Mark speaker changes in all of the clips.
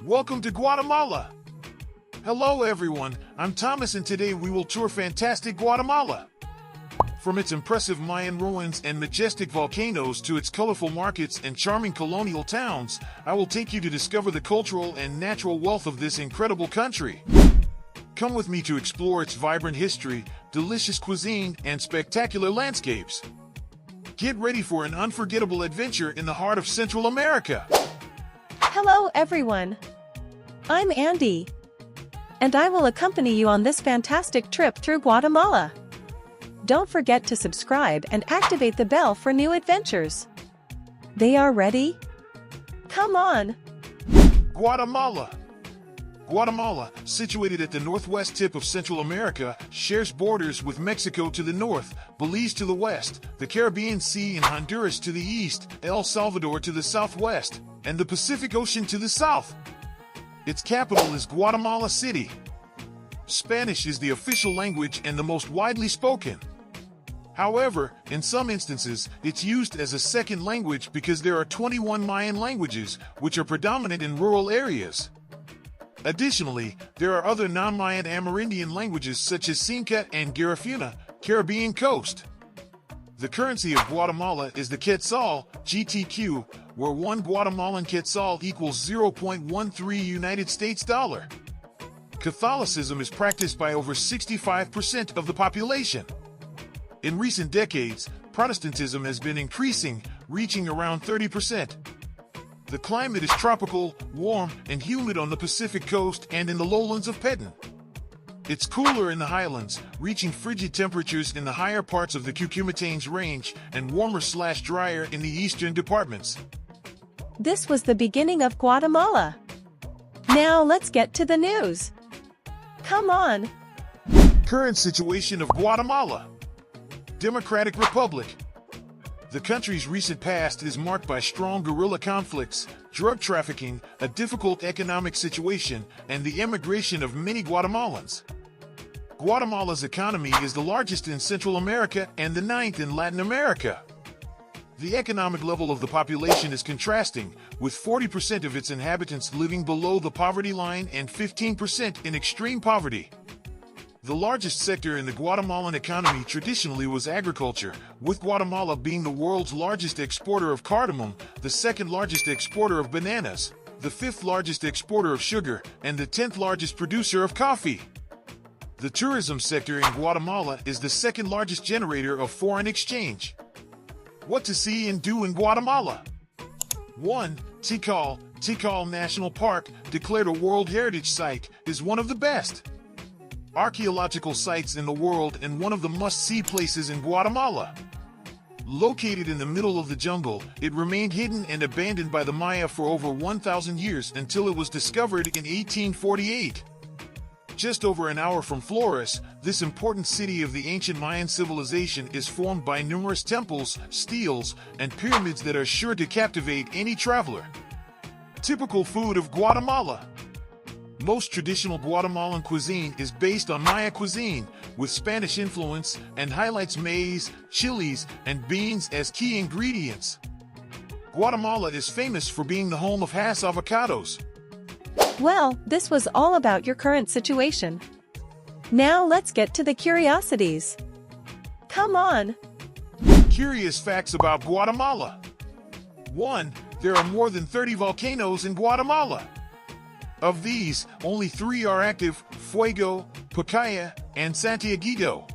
Speaker 1: Welcome to Guatemala. Hello everyone, I'm Thomas and today we will tour fantastic Guatemala. From its impressive Mayan ruins and majestic volcanoes to its colorful markets and charming colonial towns, I will take you to discover the cultural and natural wealth of this incredible country. Come with me to explore its vibrant history, delicious cuisine, and spectacular landscapes. Get ready for an unforgettable adventure in the heart of Central America.
Speaker 2: Hello everyone. I'm Andy. And I will accompany you on this fantastic trip through Guatemala. Don't forget to subscribe and activate the bell for new adventures. They are ready? Come on!
Speaker 1: Guatemala. Guatemala, situated at the northwest tip of Central America, shares borders with Mexico to the north, Belize to the west, the Caribbean Sea and Honduras to the east, El Salvador to the southwest, and the Pacific Ocean to the south. Its capital is Guatemala City. Spanish is the official language and the most widely spoken. However, in some instances, it's used as a second language because there are 21 Mayan languages, which are predominant in rural areas. Additionally, there are other non-Mayan Amerindian languages such as Xinca and Garifuna, Caribbean coast. The currency of Guatemala is the quetzal, GTQ, where one Guatemalan quetzal equals 0.13 United States dollar. Catholicism is practiced by over 65% of the population. In recent decades, Protestantism has been increasing, reaching around 30%. The climate is tropical, warm, and humid on the Pacific coast and in the lowlands of Petén. It's cooler in the highlands, reaching frigid temperatures in the higher parts of the Cucumatanes range and warmer/drier in the eastern departments.
Speaker 2: This was the beginning of Guatemala. Now let's get to the news. Come on!
Speaker 1: Current situation of Guatemala. Democratic Republic. The country's recent past is marked by strong guerrilla conflicts, drug trafficking, a difficult economic situation, and the emigration of many Guatemalans. Guatemala's economy is the largest in Central America and the ninth in Latin America. The economic level of the population is contrasting, with 40% of its inhabitants living below the poverty line and 15% in extreme poverty. The largest sector in the Guatemalan economy traditionally was agriculture, with Guatemala being the world's largest exporter of cardamom, the second largest exporter of bananas, the fifth largest exporter of sugar, and the 10th largest producer of coffee. The tourism sector in Guatemala is the second largest generator of foreign exchange. What to see and do in Guatemala? 1. Tikal. Tikal National Park, declared a World Heritage Site, is one of the best archaeological sites in the world and one of the must-see places in Guatemala. Located in the middle of the jungle, it remained hidden and abandoned by the Maya for over 1,000 years until it was discovered in 1848. Just over an hour from Flores, this important city of the ancient Mayan civilization is formed by numerous temples, steles, and pyramids that are sure to captivate any traveler. Typical food of Guatemala. Most traditional Guatemalan cuisine is based on Maya cuisine, with Spanish influence, and highlights maize, chilies, and beans as key ingredients. Guatemala is famous for being the home of Hass avocados.
Speaker 2: Well, this was all about your current situation. Now let's get to the curiosities. Come on!
Speaker 1: Curious facts about Guatemala. 1. There are more than 30 volcanoes in Guatemala. Of these, only 3 are active: Fuego, Pacaya, and Santiaguito.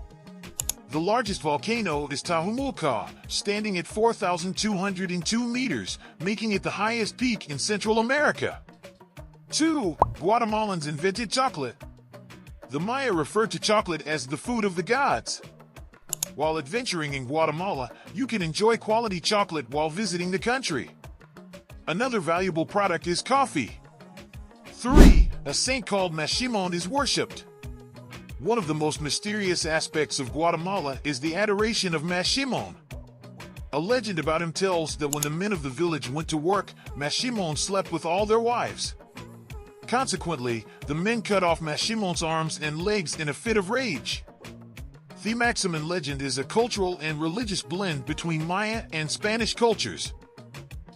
Speaker 1: The largest volcano is Tajumulco, standing at 4,202 meters, making it the highest peak in Central America. 2. Guatemalans invented chocolate. The Maya referred to chocolate as the food of the gods. While adventuring in Guatemala, you can enjoy quality chocolate while visiting the country. Another valuable product is coffee. 3. A saint called Mashimon is worshipped. One of the most mysterious aspects of Guatemala is the adoration of Mashimon. A legend about him tells that when the men of the village went to work, Mashimon slept with all their wives. Consequently, the men cut off Mashimon's arms and legs in a fit of rage. The Maximin legend is a cultural and religious blend between Maya and Spanish cultures.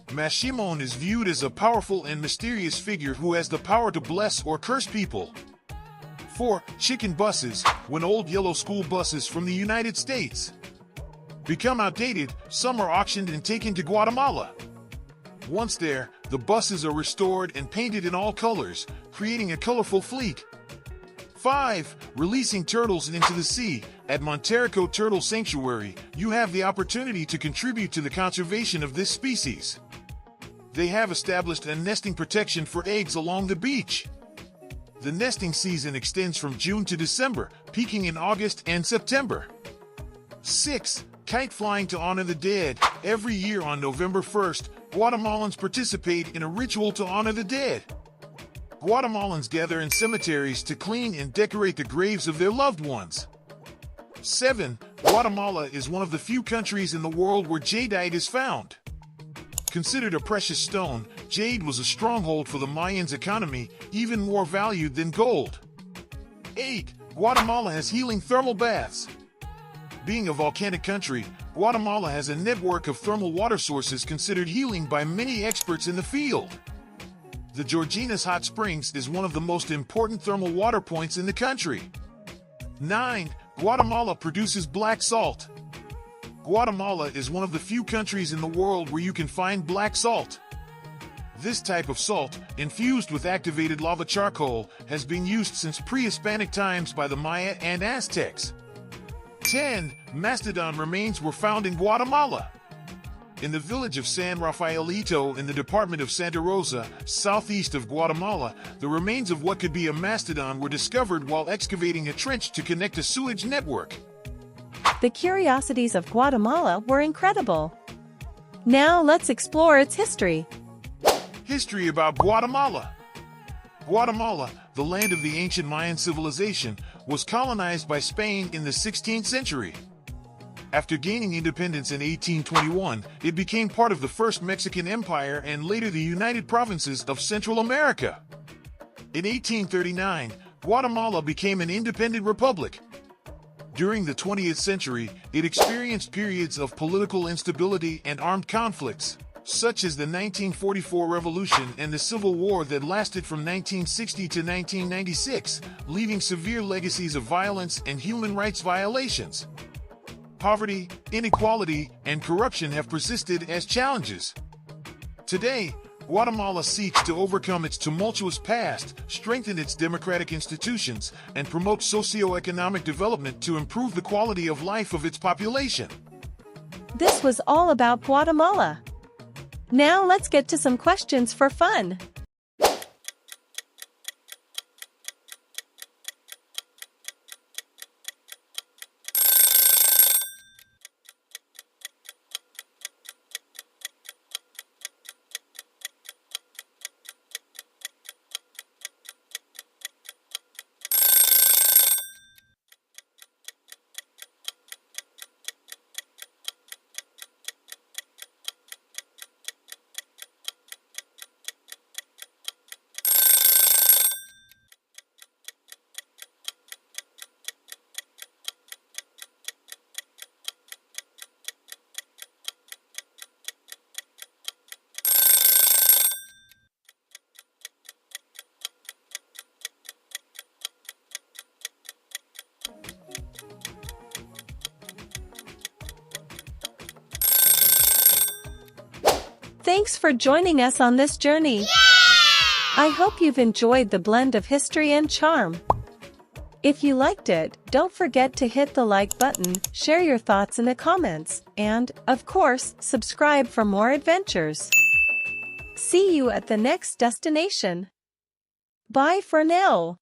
Speaker 1: Mashimon is viewed as a powerful and mysterious figure who has the power to bless or curse people. 4. Chicken buses. When old yellow school buses from the United States become outdated, some are auctioned and taken to Guatemala. Once there, the buses are restored and painted in all colors, creating a colorful fleet. 5. Releasing turtles into the sea. At Monterrico Turtle Sanctuary, you have the opportunity to contribute to the conservation of this species. They have established a nesting protection for eggs along the beach. The nesting season extends from June to December, peaking in August and September. 6. Kite flying to honor the dead. Every year on November 1st, Guatemalans participate in a ritual to honor the dead. Guatemalans gather in cemeteries to clean and decorate the graves of their loved ones. 7. Guatemala is one of the few countries in the world where jadeite is found. Considered a precious stone, jade was a stronghold for the Mayans' economy, even more valued than gold. 8. Guatemala has healing thermal baths. Being a volcanic country, Guatemala has a network of thermal water sources considered healing by many experts in the field. The Georginas Hot Springs is one of the most important thermal water points in the country. 9. Guatemala produces black salt. Guatemala is one of the few countries in the world where you can find black salt. This type of salt, infused with activated lava charcoal, has been used since pre-Hispanic times by the Maya and Aztecs. 10. Mastodon remains were found in Guatemala. In the village of San Rafaelito in the department of Santa Rosa, southeast of Guatemala, the remains of what could be a mastodon were discovered while excavating a trench to connect a sewage network.
Speaker 2: The curiosities of Guatemala were incredible. Now let's explore its history.
Speaker 1: History about Guatemala. Guatemala, the land of the ancient Mayan civilization, was colonized by Spain in the 16th century. After gaining independence in 1821, it became part of the First Mexican Empire and later the United Provinces of Central America. In 1839, Guatemala became an independent republic. During the 20th century, it experienced periods of political instability and armed conflicts, such as the 1944 Revolution and the Civil War that lasted from 1960 to 1996, leaving severe legacies of violence and human rights violations. Poverty, inequality, and corruption have persisted as challenges. Today, Guatemala seeks to overcome its tumultuous past, strengthen its democratic institutions, and promote socio-economic development to improve the quality of life of its population.
Speaker 2: This was all about Guatemala. Now let's get to some questions for fun. Thanks for joining us on this journey.
Speaker 3: Yeah!
Speaker 2: I hope you've enjoyed the blend of history and charm. If you liked it, don't forget to hit the like button, share your thoughts in the comments, and, of course, subscribe for more adventures. See you at the next destination. Bye for now.